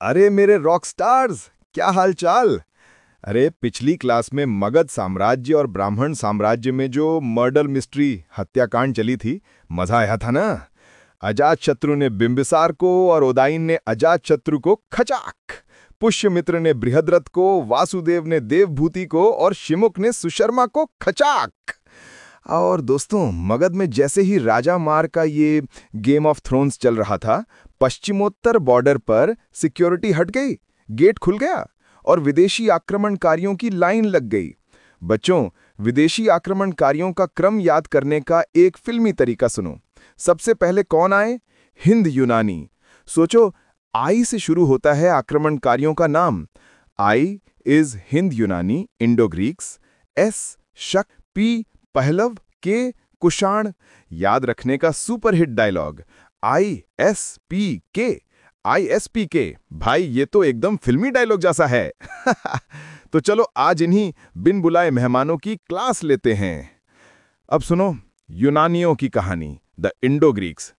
अरे मेरे rock stars, क्या हाल चाल। अरे पिछली क्लास में मगध साम्राज्य और ब्राह्मण साम्राज्य में जो मर्डर मिस्ट्री हत्याकांड चली थी, मजा आया था ना। अजातशत्रु ने बिंबिसार को और उदयन ने अजातशत्रु को खचाक, पुष्यमित्र ने बृहद्रथ को, वासुदेव ने देवभूति को और शिमुक ने सुशर्मा को खचाक। और दोस्तों, मगध में जैसे ही राजा मार का ये गेम ऑफ थ्रोन्स चल रहा था, पश्चिमोत्तर बॉर्डर पर सिक्योरिटी हट गई, गेट खुल गया और विदेशी आक्रमणकारियों की लाइन लग गई। बच्चों, विदेशी आक्रमणकारियों का क्रम याद करने का एक फिल्मी तरीका सुनो। सबसे पहले कौन आए? हिंद यूनानी। सोचो, आई से शुरू होता है आक्रमणकारियों का नाम। आई इज हिंद यूनानी, इंडो ग्रीक्स। एस शक, पी पहलव, के कुषाण। याद रखने का सुपरहिट डायलॉग, ISPK, ISPK। भाई, ये तो एकदम फिल्मी डायलॉग जैसा है। तो चलो आज इन्हीं बिन बुलाए मेहमानों की क्लास लेते हैं। अब सुनो यूनानियों की कहानी, द इंडो ग्रीक्स।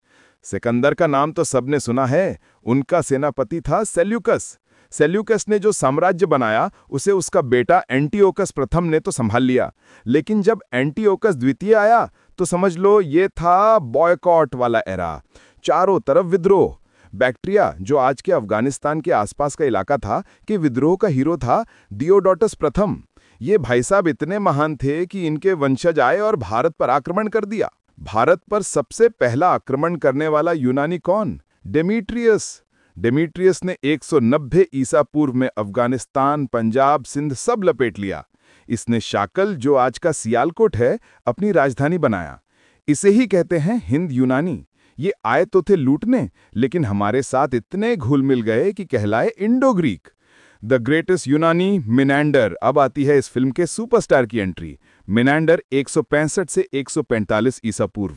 सिकंदर का नाम तो सबने सुना है। उनका सेनापति था सेल्यूकस। सेल्यूकस ने जो साम्राज्य बनाया उसे उसका बेटा एंटिओकस प्रथम ने तो संभाल लिया, लेकिन जब एंटिओकस द्वितीय आया तो समझ लो ये था बॉयकॉट वाला एरा। चारों तरफ विद्रोह। बैक्ट्रिया, जो आज के अफगानिस्तान के आसपास का इलाका था, कि विद्रोह का हीरो था डियोडोटस प्रथम। ये भाई साहब इतने महान थे कि इनके वंशज आए और भारत पर आक्रमण कर दिया। भारत पर सबसे पहला आक्रमण करने वाला यूनानी कौन? डेमीट्रियस। डेमीट्रियस ने 190 ईसा पूर्व में अफगानिस्तान, पंजाब, सिंध सब लपेट लिया। इसने शाकल, जो आज का सियालकोट है, अपनी राजधानी बनाया। इसे ही कहते हैं हिंद यूनानी। ये आए तो थे लूटने, लेकिन हमारे साथ इतने घुल मिल गए कि कहलाए इंडो ग्रीक। द ग्रेटेस्ट यूनानी मिनेंडर। अब आती है इस फिल्म के सुपरस्टार की एंट्री। मिनेंडर 165 से 145 ईसा पूर्व।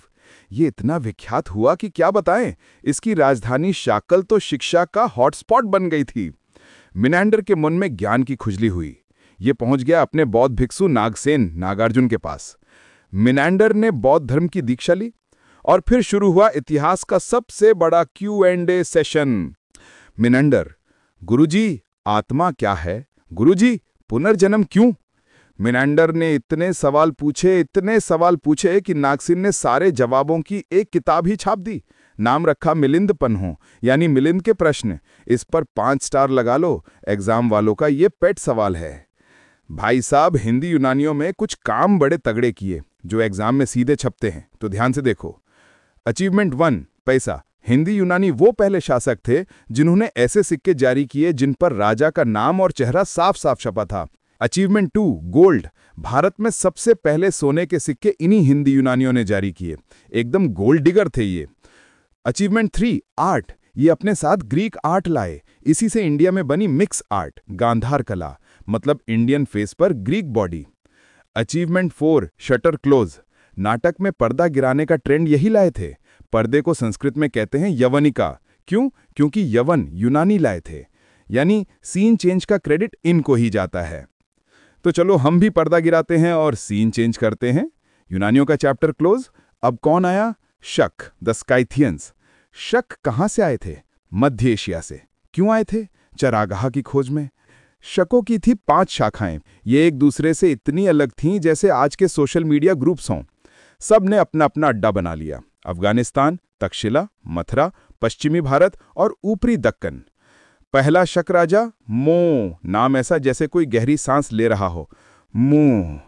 ये इतना विख्यात हुआ कि क्या बताएं। इसकी राजधानी शाकल तो शिक्षा का हॉटस्पॉट बन गई थी। मिनेंडर के मन में ज्ञान की खुजली हुई। ये पहुंच गया अपने बौद्ध भिक्षु नागसेन नागार्जुन के पास। मिनेंडर ने बौद्ध धर्म की दीक्षा ली और फिर शुरू हुआ इतिहास का सबसे बड़ा Q&A सेशन। मिनेंडर: गुरुजी, आत्मा क्या है? गुरुजी, पुनर्जन्म क्यों? मिनेंडर ने इतने सवाल पूछे कि नागसेन ने सारे जवाबों की एक किताब ही छाप दी। नाम रखा मिलिंद पन्हों, यानी मिलिंद के प्रश्न। इस पर 5 स्टार लगा लो। एग्जाम वालों का ये पेट सवाल है। भाई साहब, हिंदी यूनानियों में कुछ काम बड़े तगड़े किए जो एग्जाम में सीधे छपते हैं, तो ध्यान से देखो। अचीवमेंट 1, पैसा। हिंदी यूनानी वो पहले शासक थे जिन्होंने ऐसे सिक्के जारी किए जिन पर राजा का नाम और चेहरा साफ साफ छपा था। Achievement 2, gold. भारत में सबसे पहले सोने के सिक्के इन्हीं हिंदी यूनानियों ने जारी किए। एकदम गोल्ड डिगर थे ये। Achievement 3, art. ये अपने साथ ग्रीक आर्ट लाए। इसी से इंडिया में बनी मिक्स आर्ट, गांधार कला, मतलब इंडियन फेस पर Greek body. Achievement 4, shutter close. नाटक में पर्दा गिराने का ट्रेंड यही लाए थे। पर्दे को संस्कृत में कहते हैं यवनिका। क्यों? क्योंकि यवन यूनानी लाए थे। यानी सीन चेंज का क्रेडिट इनको ही जाता है। तो चलो हम भी पर्दा गिराते हैं और सीन चेंज करते हैं। यूनानियों का चैप्टर क्लोज। अब कौन आया? शक, द स्काइथियंस। शक कहां से आए थे? मध्य एशिया से। क्यों आए थे? चरागाह की खोज में। शकों की थी 5 शाखाएं। ये एक दूसरे से इतनी अलग थीं जैसे आज के सोशल मीडिया ग्रुप्स हों। सब ने अपना अपना अड्डा बना लिया। अफगानिस्तान, तक्षशिला, मथुरा, पश्चिमी भारत और ऊपरी दक्कन। पहला शक राजा मो, नाम ऐसा जैसे कोई गहरी सांस ले रहा हो, मो।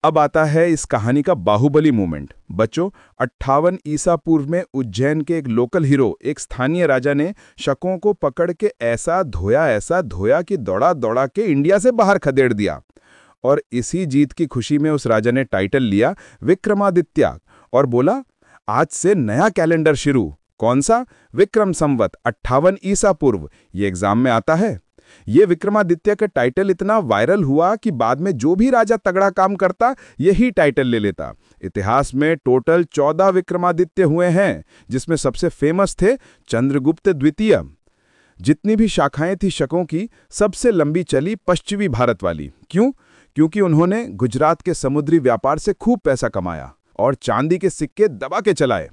अब आता है इस कहानी का बाहुबली मोमेंट। बच्चों, 58 ईसा पूर्व में उज्जैन के एक लोकल हीरो, एक स्थानीय राजा ने शकों को पकड़ के ऐसा धोया कि दौड़ा दौड़ा के इंडिया से बाहर खदेड़ दिया। और इसी जीत की खुशी में उस राजा ने टाइटल लिया विक्रमादित्य और बोला, आज से नया कैलेंडर शुरू। कौन सा? विक्रम संवत 58 ईसा पूर्व। ये एग्जाम में आता है। ये विक्रमादित्य का टाइटल इतना वायरल हुआ कि बाद में जो भी राजा तगड़ा काम करता यही टाइटल ले लेता। इतिहास में टोटल 14 विक्रमादित्य हुए हैं, जिसमें सबसे फेमस थे चंद्रगुप्त द्वितीय। जितनी भी शाखाएं थी शकों की, सबसे लंबी चली पश्चिमी भारत वाली। क्यों? क्योंकि उन्होंने गुजरात के समुद्री व्यापार से खूब पैसा कमाया और चांदी के सिक्के दबा के चलाए।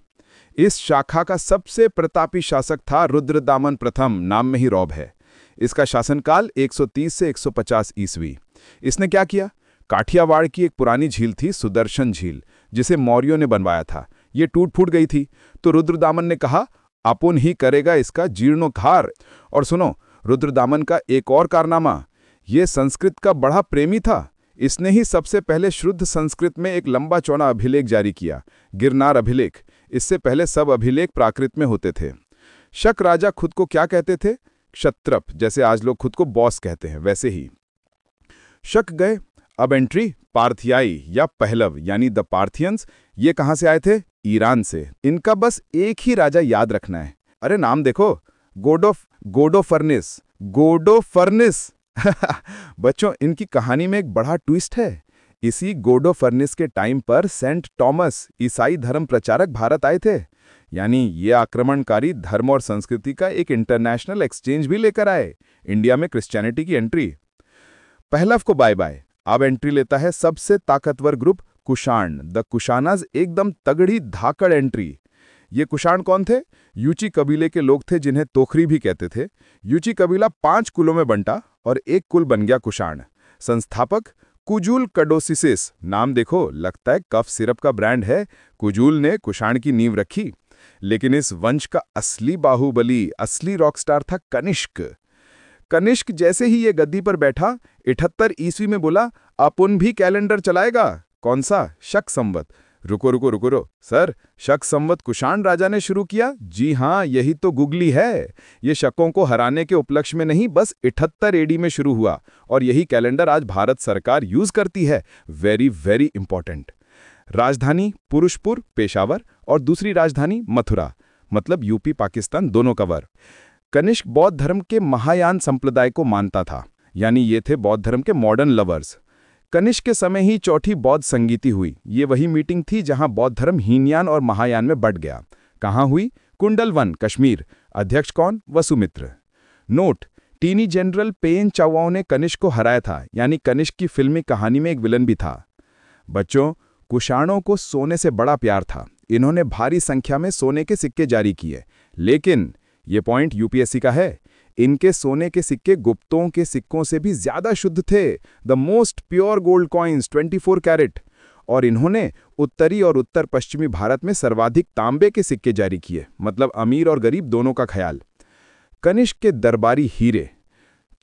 इस शाखा का सबसे प्रतापी शासक था रुद्रदामन प्रथम, नाम में ही रौब है। इसका शासनकाल 130 से 150 ईस्वी। इसने क्या किया? काठियावाड़ की एक पुरानी झील थी सुदर्शन झील, जिसे मौर्यों ने बनवाया था। ये टूट फूट गई थी, तो रुद्रदामन ने कहा अपुन ही करेगा इसका जीर्णोद्धार। और सुनो, रुद्रदामन का एक और कारनामा, ये संस्कृत का बड़ा प्रेमी था। इसने ही सबसे पहले शुद्ध संस्कृत में एक लंबा चौड़ा अभिलेख जारी किया, गिरनार अभिलेख। इससे पहले सब अभिलेख प्राकृत में होते थे। शक राजा खुद को क्या कहते थे? क्षत्रप, जैसे आज लोग खुद को बॉस कहते हैं, वैसे ही। शक गए। अब एंट्री पार्थियाई या पहलव यानी द पार्थियंस। ये कहां से आए थे? ईरान से। इनका बस एक ही राजा याद रखना है। अरे नाम देखो, गोडोफर्निस। बच्चों, इनकी कहानी में एक बड़ा ट्विस्ट है। इसी गोडोफर्निस के टाइम पर सेंट टॉमस ईसाई धर्म प्रचारक भारत आए थे। यानी ये आक्रमणकारी धर्म और संस्कृति का एक इंटरनेशनल एक्सचेंज भी लेकर आए। इंडिया में क्रिश्चियनिटी की एंट्री। पहलव को बाय बाय। अब एंट्री लेता है सबसे ताकतवर ग्रुप कुषाण, द कुशानाज। एकदम तगड़ी धाकड़ एंट्री। ये कुषाण कौन थे? यूची कबीले के लोग थे, जिन्हें तोखरी भी कहते थे। यूची कबीला 5 कुलों में बंटा और एक कुल बन गया कुषाण। संस्थापक कुजुल कडोसिसिस। नाम देखो, लगता है कफ सिरप का ब्रांड है। कुजुल ने कुषाण की नींव रखी। लेकिन इस वंश का असली बाहुबली, असली रॉकस्टार था कनिष्क। कनिष्क जैसे ही ये गद्दी पर बैठा, 78 ईस्वी में बोला अपुन भी कैलेंडर चलाएगा। कौन सा? शक संवत। रुको सर, शक संवत कुषाण राजा ने शुरू किया? जी हाँ, यही तो गुगली है। ये शकों को हराने के उपलक्ष्य में नहीं, बस 78 एडी में शुरू हुआ, और यही कैलेंडर आज भारत सरकार यूज करती है। Very very important. राजधानी पुरुषपुर, पेशावर, और दूसरी राजधानी मथुरा, मतलब यूपी पाकिस्तान दोनों का वर। कनिष्क बौद्ध धर्म के महायान संप्रदाय को मानता था, यानी ये थे बौद्ध धर्म के मॉडर्न लवर्स। कनिष्क के समय ही चौथी बौद्ध संगीति हुई। ये वही मीटिंग थी जहां बौद्ध धर्म हीनयान और महायान में बंट गया। कहां हुई? कुंडलवन, कश्मीर। अध्यक्ष कौन? वसुमित्र। नोट, टीनी जनरल पेन चाओ ने कनिष्क को हराया था, यानी कनिष्क की फिल्मी कहानी में एक विलन भी था। बच्चों, कुषाणों को सोने से बड़ा प्यार था। इन्होंने भारी संख्या में सोने के सिक्के जारी किए। लेकिन ये पॉइंट यूपीएससी का है, इनके सोने के सिक्के गुप्तों के सिक्कों से भी ज्यादा शुद्ध थे। The most pure gold coins, 24 carat. और इन्होंने उत्तरी और उत्तर पश्चिमी भारत में सर्वाधिक तांबे के सिक्के जारी किए, मतलब अमीर और गरीब दोनों का ख्याल। कनिष्क के दरबारी हीरे।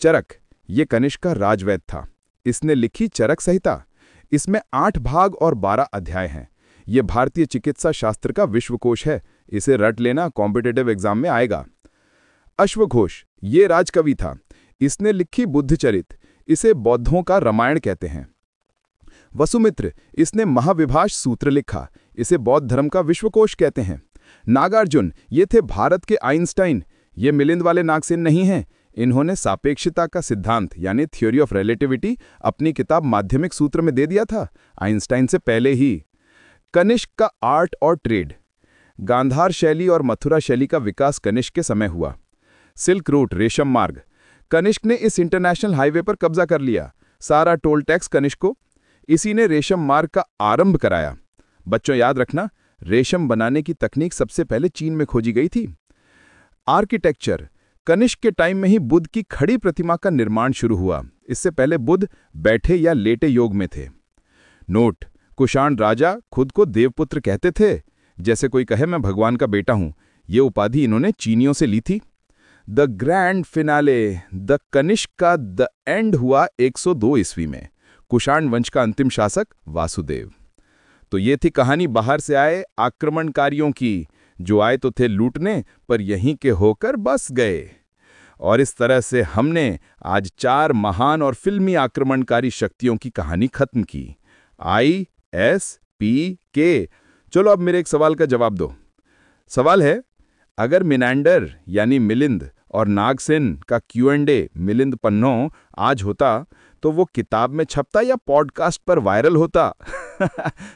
चरक, ये कनिष्क का राजवैद्य था। इसने लिखी चरक संहिता। इसमें 8 भाग और 12 अध्याय हैं। यह भारतीय चिकित्सा शास्त्र का विश्वकोश है। इसे रट लेना, कॉम्पिटिटिव एग्जाम में आएगा। अश्वघोष, ये राजकवि था। इसने लिखी बुद्धचरित। इसे बौद्धों का रामायण कहते हैं। वसुमित्र, इसने महाविभाष सूत्र लिखा। इसे बौद्ध धर्म का विश्वकोश कहते हैं। नागार्जुन, ये थे भारत के आइंस्टाइन। ये मिलिंद वाले नागसेन नहीं हैं। इन्होंने सापेक्षता का सिद्धांत यानी थ्योरी ऑफ रिलेटिविटी अपनी किताब माध्यमिक सूत्र में दे दिया था, आइंस्टाइन से पहले ही। कनिष्क का आर्ट और ट्रेड। गांधार शैली और मथुरा शैली का विकास कनिष्क के समय हुआ। सिल्क रूट, रेशम मार्ग। कनिष्क ने इस इंटरनेशनल हाईवे पर कब्जा कर लिया। सारा टोल टैक्स कनिष्क को। इसी ने रेशम मार्ग का आरंभ कराया। बच्चों याद रखना, रेशम बनाने की तकनीक सबसे पहले चीन में खोजी गई थी। आर्किटेक्चर। कनिष्क के टाइम में ही बुद्ध की खड़ी प्रतिमा का निर्माण शुरू हुआ। इससे पहले बुद्ध बैठे या लेटे योग में थे। नोट, कुषाण राजा खुद को देवपुत्र कहते थे, जैसे कोई कहे मैं भगवान का बेटा हूं। ये उपाधि इन्होंने चीनियों से ली थी। The grand finale, the Kanishka का द एंड हुआ 102 ईस्वी में। कुषाण वंश का अंतिम शासक वासुदेव। तो ये थी कहानी बाहर से आए आक्रमणकारियों की, जो आए तो थे लूटने, पर यहीं के होकर बस गए। और इस तरह से हमने आज 4 महान और फिल्मी आक्रमणकारी शक्तियों की कहानी खत्म की। ISPK। चलो अब मेरे एक सवाल का जवाब दो। सवाल है, अगर मिनांडर यानी मिलिंद और नागसेन का Q&A मिलिंद पन्नों आज होता, तो वो किताब में छपता या पॉडकास्ट पर वायरल होता?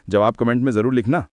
जवाब कमेंट में जरूर लिखना।